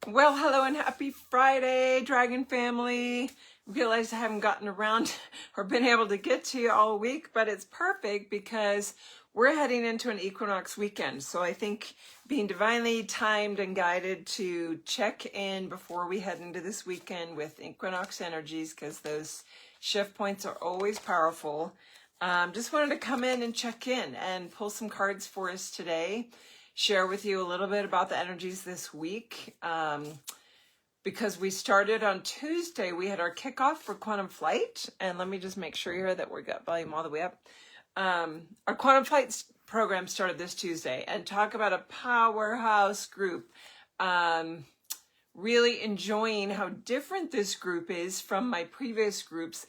Well, hello and happy Friday, Dragon family. Realize I haven't gotten around or been able to get to you all week, but it's perfect because we're heading into an equinox weekend. So I think being divinely timed and guided to check in before we head into this weekend with equinox energies, because those shift points are always powerful. Just wanted to come in and check in and pull some cards for us today. Share with you a little bit about the energies this week. Because we started on Tuesday, we had our kickoff for Quantum Flight. And let me just make sure here that we got volume all the way up. Our Quantum Flight program started this Tuesday, and talk about a powerhouse group. Really enjoying how different this group is from my previous groups,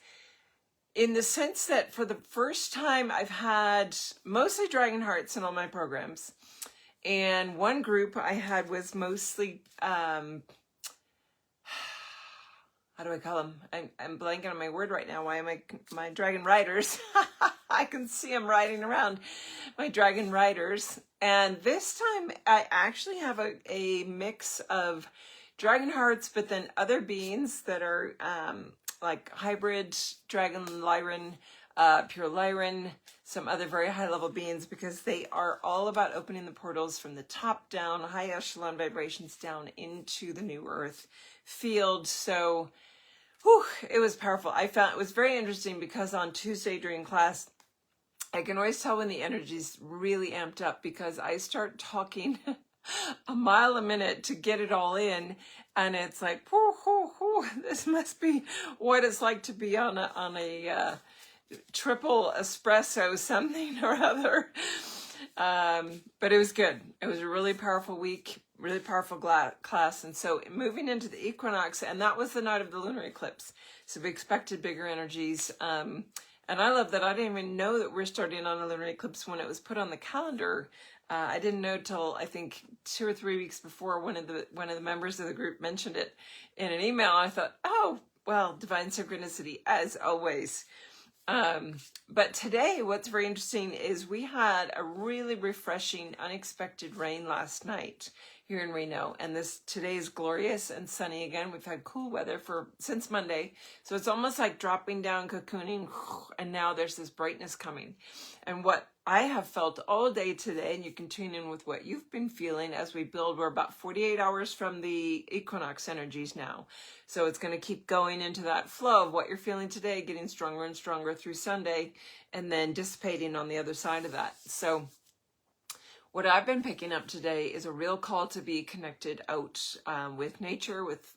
in the sense that for the first time I've had mostly Dragon Hearts in all my programs. And one group I had was mostly, how do I call them? I'm blanking on my word right now. Why am my Dragon Riders? I can see them riding around, my Dragon Riders. And this time I actually have a mix of Dragon Hearts, but then other beings that are like hybrid Dragon Lyran, pure Lyran, some other very high level beings, because they are all about opening the portals from the top down, high echelon vibrations down into the new earth field. So it was powerful. I found it was very interesting because on Tuesday during class, I can always tell when the energy's really amped up, because I start talking a mile a minute to get it all in, and it's like, this must be what it's like to be on a triple espresso something or other. But it was good. It was a really powerful week, really powerful class. And so moving into the equinox, and that was the night of the lunar eclipse. So we expected bigger energies. And I love that I didn't even know that we're starting on a lunar eclipse when it was put on the calendar. I didn't know till I think 2 or 3 weeks before one of the members of the group mentioned it in an email. I thought, oh, well, divine synchronicity as always. But today, what's very interesting is we had a really refreshing, unexpected rain last night here in Reno, and today is glorious and sunny again. We've had cool weather since Monday, so it's almost like dropping down, cocooning, and now there's this brightness coming. And what I have felt all day today, and you can tune in with what you've been feeling as we build. We're about 48 hours from the equinox energies now. So it's going to keep going into that flow of what you're feeling today, getting stronger and stronger through Sunday, and then dissipating on the other side of that. So what I've been picking up today is a real call to be connected out with nature, with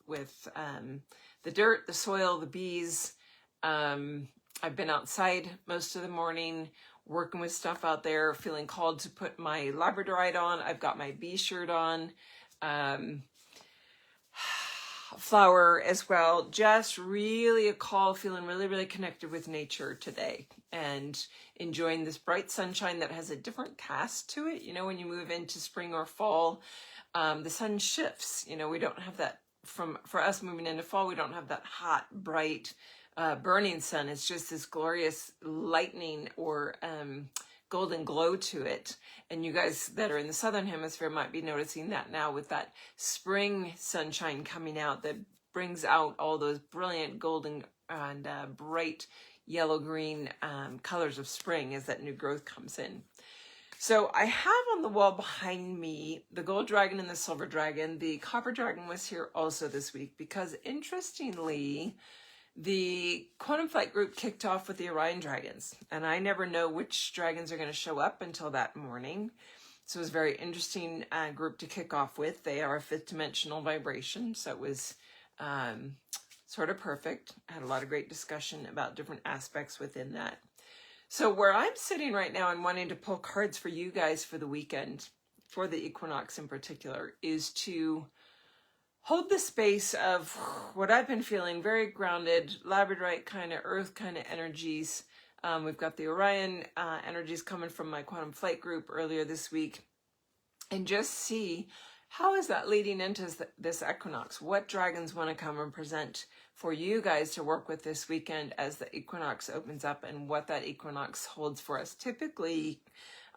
the dirt, the soil, the bees. I've been outside most of the morning, working with stuff out there, feeling called to put my labradorite on. I've got my bee shirt on, flower as well. Just really a call, feeling really, really connected with nature today, and enjoying this bright sunshine that has a different cast to it. You know, when you move into spring or fall, the sun shifts. You know, we don't have that for us moving into fall. We don't have that hot, bright, burning sun. It's just this glorious lightning or golden glow to it. And you guys that are in the southern hemisphere might be noticing that now, with that spring sunshine coming out that brings out all those brilliant golden and bright yellow-green colors of spring as that new growth comes in. So I have on the wall behind me the gold dragon and the silver dragon. The copper dragon was here also this week because, interestingly, the Quantum Flight group kicked off with the Orion dragons, and I never know which dragons are going to show up until that morning. So it was a very interesting group to kick off with. They are a 5th dimensional vibration, so it was sort of perfect. I had a lot of great discussion about different aspects within that. So where I'm sitting right now and wanting to pull cards for you guys for the weekend, for the equinox in particular, is to hold the space of what I've been feeling, very grounded, labradorite kind of earth kind of energies. We've got the Orion energies coming from my Quantum Flight group earlier this week, and just see how is that leading into this equinox. What dragons want to come and present for you guys to work with this weekend as the equinox opens up, and what that equinox holds for us. Typically,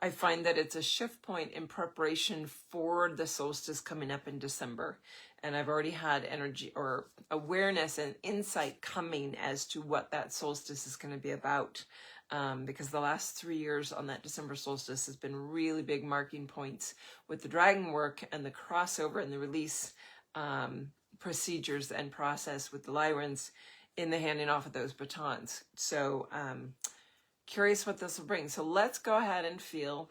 I find that it's a shift point in preparation for the solstice coming up in December. And I've already had energy or awareness and insight coming as to what that solstice is going to be about. Because the last 3 years on that December solstice has been really big marking points with the dragon work and the crossover and the release procedures and process with the Lyrans in the handing off of those batons. So curious what this will bring. So let's go ahead and feel.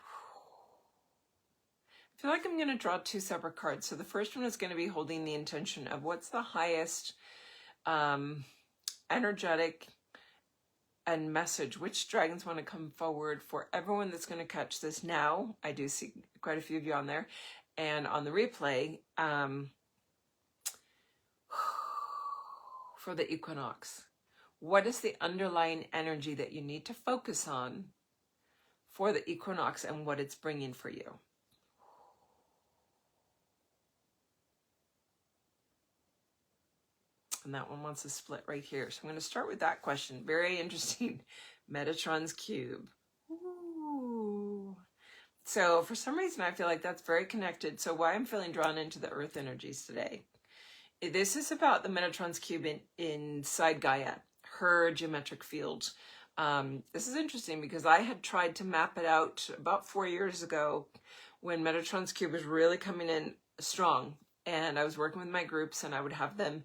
I feel like I'm going to draw 2 separate cards. So the first one is going to be holding the intention of what's the highest energetic and message, which dragons want to come forward for everyone that's going to catch this now. I do see quite a few of you on there and on the replay for the equinox. What is the underlying energy that you need to focus on for the equinox and what it's bringing for you? And that one wants to split right here. So I'm going to start with that question. Very interesting. Metatron's cube. Ooh. So for some reason, I feel like that's very connected. So why I'm feeling drawn into the earth energies today. This is about the Metatron's cube inside Gaia, her geometric field. This is interesting because I had tried to map it out about 4 years ago when Metatron's cube was really coming in strong. And I was working with my groups and I would have them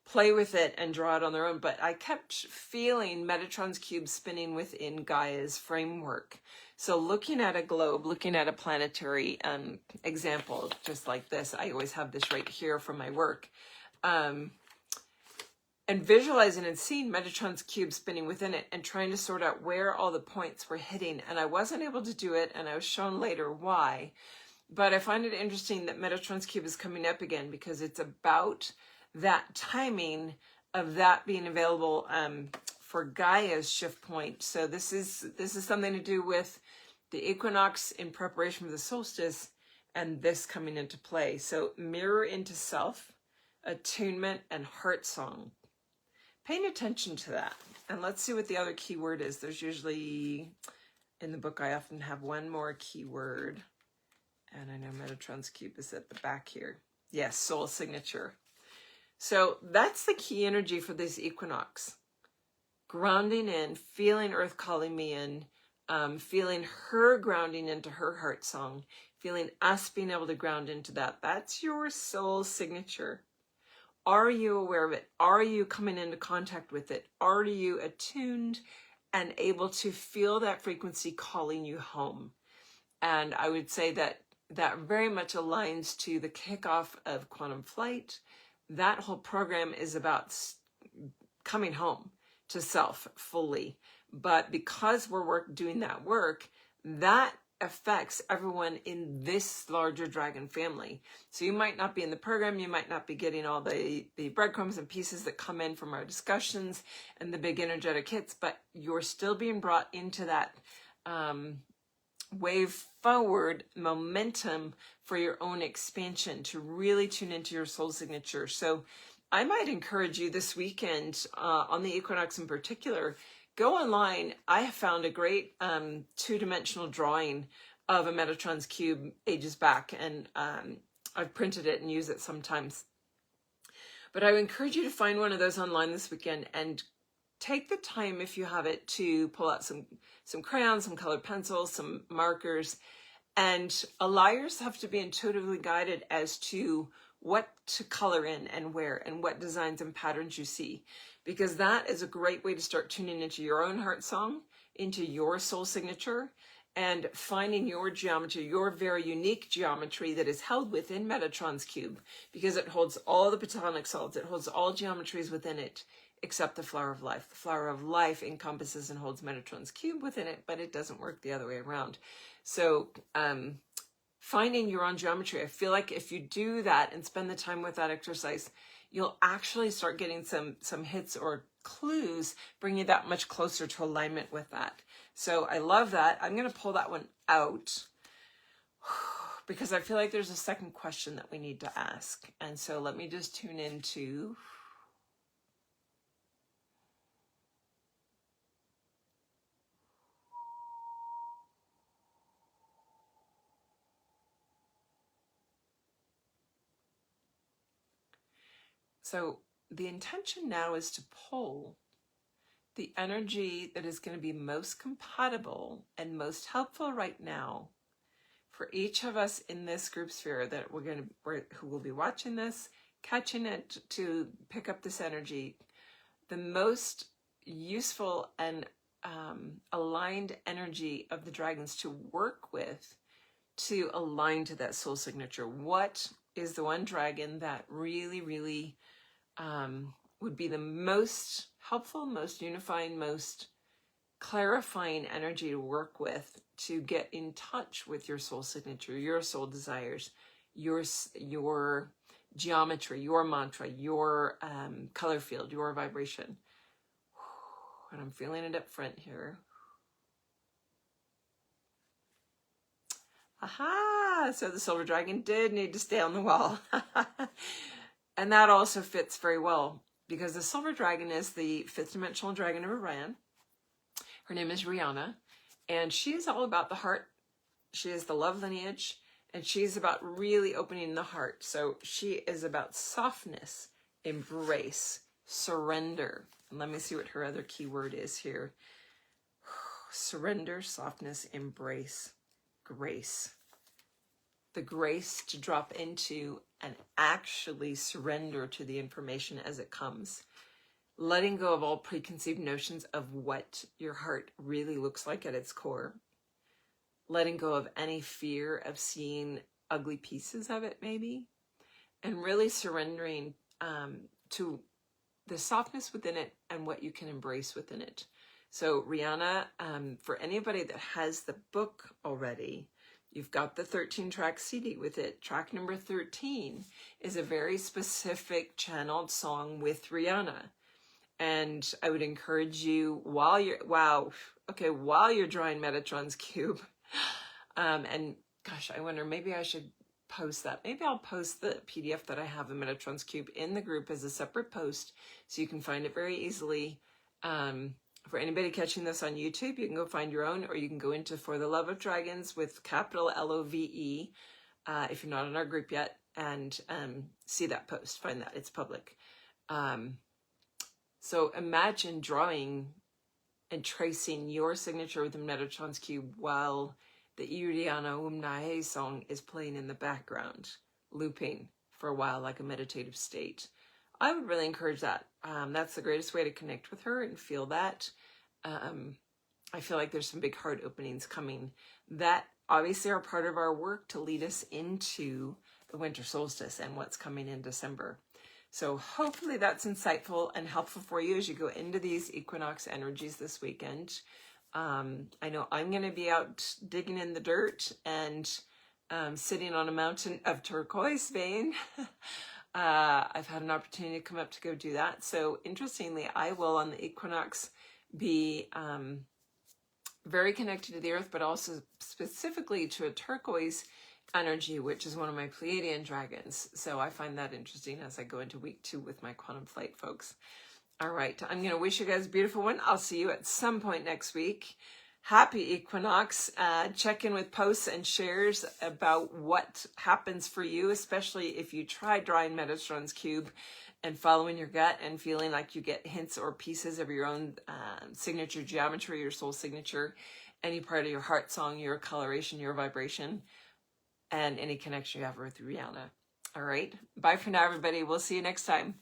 play with it and draw it on their own, but I kept feeling Metatron's cube spinning within Gaia's framework. So looking at a globe, looking at a planetary example, just like this, I always have this right here for my work, and visualizing and seeing Metatron's cube spinning within it and trying to sort out where all the points were hitting. And I wasn't able to do it, and I was shown later why. But I find it interesting that Metatron's cube is coming up again because it's about that timing of that being available for Gaia's shift point. So this is something to do with the equinox in preparation for the solstice and this coming into play. So mirror into self, attunement, and heart song. Paying attention to that. And let's see what the other keyword is. There's usually, in the book, I often have one more keyword. And I know Metatron's cube is at the back here. Yes, soul signature. So that's the key energy for this equinox. Grounding in, feeling Earth calling me in, feeling her grounding into her heart song, feeling us being able to ground into that. That's your soul signature. Are you aware of it? Are you coming into contact with it? Are you attuned and able to feel that frequency calling you home? And I would say that very much aligns to the kickoff of Quantum Flight. That whole program is about coming home to self fully. But because we're doing that work, that affects everyone in this larger dragon family. So you might not be in the program, you might not be getting all the breadcrumbs and pieces that come in from our discussions and the big energetic hits, but you're still being brought into that wave forward momentum for your own expansion to really tune into your soul signature. So I might encourage you this weekend on the equinox in particular, go online. I have found a great two-dimensional drawing of a Metatron's cube ages back, and I've printed it and use it sometimes. But I would encourage you to find one of those online this weekend and take the time, if you have it, to pull out some crayons, some colored pencils, some markers, and allow yourself to be intuitively guided as to what to color in and where and what designs and patterns you see. Because that is a great way to start tuning into your own heart song, into your soul signature, and finding your geometry, your very unique geometry that is held within Metatron's cube, because it holds all the platonic solids, it holds all geometries within it, except the flower of life. The flower of life encompasses and holds Metatron's cube within it, but it doesn't work the other way around. So finding your own geometry, I feel like if you do that and spend the time with that exercise, you'll actually start getting some hits or clues, bring you that much closer to alignment with that. So I love that. I'm going to pull that one out because I feel like there's a second question that we need to ask. And so let me just tune into... So the intention now is to pull the energy that is going to be most compatible and most helpful right now for each of us in this group sphere that who will be watching this, catching it, to pick up this energy, the most useful and aligned energy of the dragons to work with, to align to that soul signature. What is the one dragon that really, really would be the most helpful, most unifying, most clarifying energy to work with to get in touch with your soul signature, your soul desires, your geometry, your mantra, your color field, your vibration. And I'm feeling it up front here. Aha! So the silver dragon did need to stay on the wall. And that also fits very well because the silver dragon is the fifth dimensional dragon of Orion. Her name is Rihanna, and she is all about the heart. She is the love lineage, and she's about really opening the heart. So she is about softness, embrace, surrender. And let me see what her other key word is here. Surrender, softness, embrace, grace. The grace to drop into and actually surrender to the information as it comes. Letting go of all preconceived notions of what your heart really looks like at its core. Letting go of any fear of seeing ugly pieces of it, maybe. And really surrendering to the softness within it and what you can embrace within it. So Rihanna, for anybody that has the book already, you've got the 13-track CD with it. Track number 13 is a very specific channeled song with Rihanna. And I would encourage you while you're drawing Metatron's cube, and gosh, I wonder, maybe I should post that. Maybe I'll post the PDF that I have of Metatron's cube in the group as a separate post, so you can find it very easily. For anybody catching this on YouTube, you can go find your own, or you can go into For the Love of Dragons with capital LOVE, if you're not in our group yet, and see that post. Find that, it's public. So imagine drawing and tracing your signature with the Metatron's cube while the Iriana Umnahe song is playing in the background, looping for a while like a meditative state. I would really encourage that. That's the greatest way to connect with her and feel that. I feel like there's some big heart openings coming that obviously are part of our work to lead us into the winter solstice and what's coming in December. So hopefully that's insightful and helpful for you as you go into these equinox energies this weekend. I know I'm going to be out digging in the dirt and sitting on a mountain of turquoise vein. I've had an opportunity to come up to go do that. So interestingly, I will on the equinox be very connected to the earth, but also specifically to a turquoise energy, which is one of my Pleiadian dragons. So I find that interesting as I go into week 2 with my quantum flight folks. All right, I'm going to wish you guys a beautiful one. I'll see you at some point next week. Happy equinox. Check in with posts and shares about what happens for you, especially if you try drawing Metatron's cube and following your gut and feeling like you get hints or pieces of your own signature geometry, your soul signature, any part of your heart song, your coloration, your vibration, and any connection you have with Rihanna. All right. Bye for now, everybody. We'll see you next time.